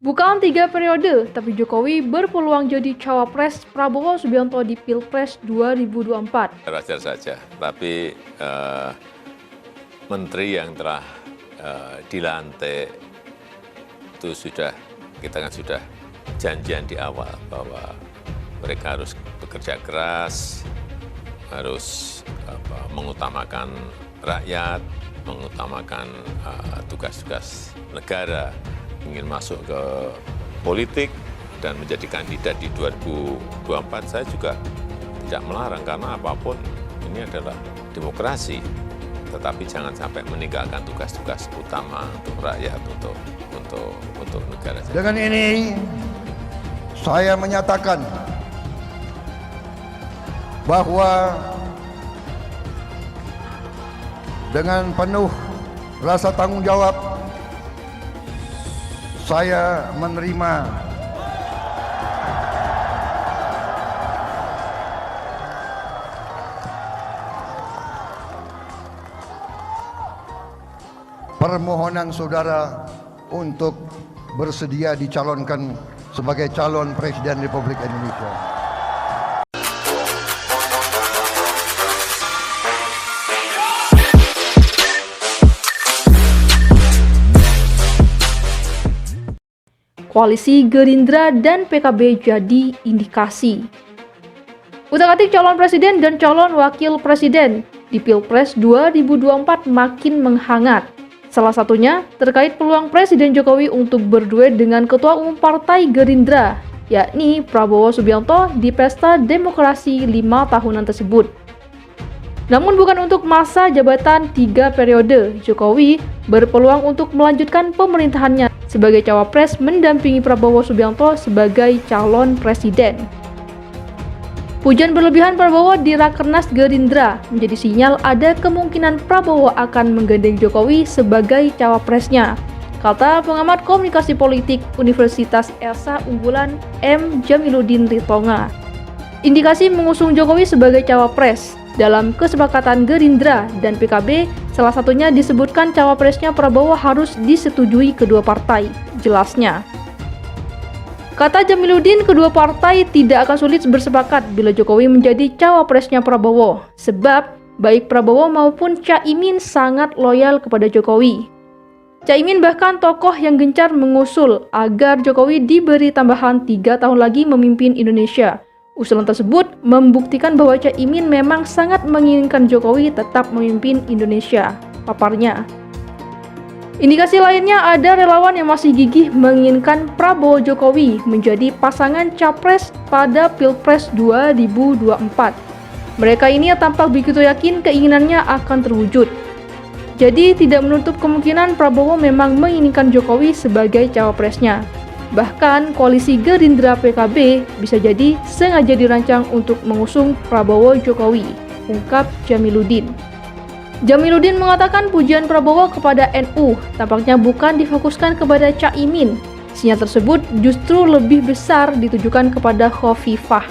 Bukan 3 periode, tapi Jokowi berpeluang jadi cawapres Prabowo Subianto di Pilpres 2024. Wajar saja, tapi menteri yang telah dilantik itu kita kan sudah janjian di awal bahwa mereka harus bekerja keras, harus mengutamakan rakyat, mengutamakan tugas-tugas negara, ingin masuk ke politik dan menjadi kandidat di 2024, saya juga tidak melarang karena apapun ini adalah demokrasi. Tetapi jangan sampai meninggalkan tugas-tugas utama untuk rakyat, untuk negara. Dengan ini saya menyatakan bahwa dengan penuh rasa tanggung jawab saya menerima permohonan saudara untuk bersedia dicalonkan sebagai calon Presiden Republik Indonesia. Koalisi Gerindra dan PKB jadi indikasi. Utak-atik calon presiden dan calon wakil presiden di Pilpres 2024 makin menghangat. Salah satunya terkait peluang Presiden Jokowi untuk berduet dengan Ketua Umum Partai Gerindra, yakni Prabowo Subianto di Pesta Demokrasi 5 tahunan tersebut. Namun bukan untuk masa jabatan 3 periode, Jokowi berpeluang untuk melanjutkan pemerintahannya sebagai cawapres mendampingi Prabowo Subianto sebagai calon presiden. Pujian berlebihan Prabowo di Rakernas Gerindra menjadi sinyal ada kemungkinan Prabowo akan menggandeng Jokowi sebagai cawapresnya, kata pengamat komunikasi politik Universitas Esa Unggulan M. Jamiluddin Ritonga. Indikasi mengusung Jokowi sebagai cawapres dalam kesepakatan Gerindra dan PKB, salah satunya disebutkan cawapresnya Prabowo harus disetujui kedua partai, jelasnya. Kata Jamiluddin, kedua partai tidak akan sulit bersepakat bila Jokowi menjadi cawapresnya Prabowo, sebab baik Prabowo maupun Caimin sangat loyal kepada Jokowi. Caimin bahkan tokoh yang gencar mengusul agar Jokowi diberi tambahan 3 tahun lagi memimpin Indonesia. Usulan tersebut membuktikan bahwa Caimin memang sangat menginginkan Jokowi tetap memimpin Indonesia, paparnya. Indikasi lainnya ada relawan yang masih gigih menginginkan Prabowo Jokowi menjadi pasangan capres pada Pilpres 2024. Mereka ini tampak begitu yakin keinginannya akan terwujud. Jadi tidak menutup kemungkinan Prabowo memang menginginkan Jokowi sebagai cawapresnya. Bahkan koalisi Gerindra PKB bisa jadi sengaja dirancang untuk mengusung Prabowo Jokowi, ungkap Jamiluddin. Jamiluddin mengatakan pujian Prabowo kepada NU tampaknya bukan difokuskan kepada Caimin. Sinyal tersebut justru lebih besar ditujukan kepada Khofifah.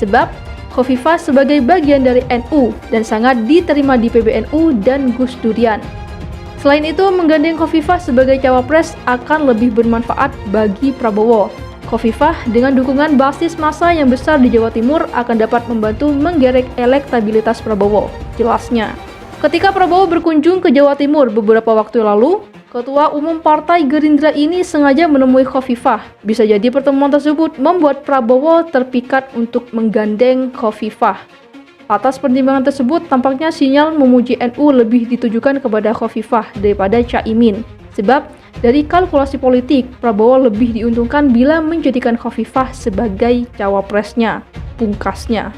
Sebab Khofifah sebagai bagian dari NU dan sangat diterima di PBNU dan Gus Durian. Selain itu, menggandeng Khofifah sebagai cawapres akan lebih bermanfaat bagi Prabowo. Khofifah dengan dukungan basis massa yang besar di Jawa Timur akan dapat membantu menggerek elektabilitas Prabowo, jelasnya. Ketika Prabowo berkunjung ke Jawa Timur beberapa waktu lalu, Ketua Umum Partai Gerindra ini sengaja menemui Khofifah. Bisa jadi pertemuan tersebut membuat Prabowo terpikat untuk menggandeng Khofifah. Atas pertimbangan tersebut, tampaknya sinyal memuji NU lebih ditujukan kepada Khofifah daripada Caimin. Sebab, dari kalkulasi politik, Prabowo lebih diuntungkan bila menjadikan Khofifah sebagai cawapresnya, pungkasnya.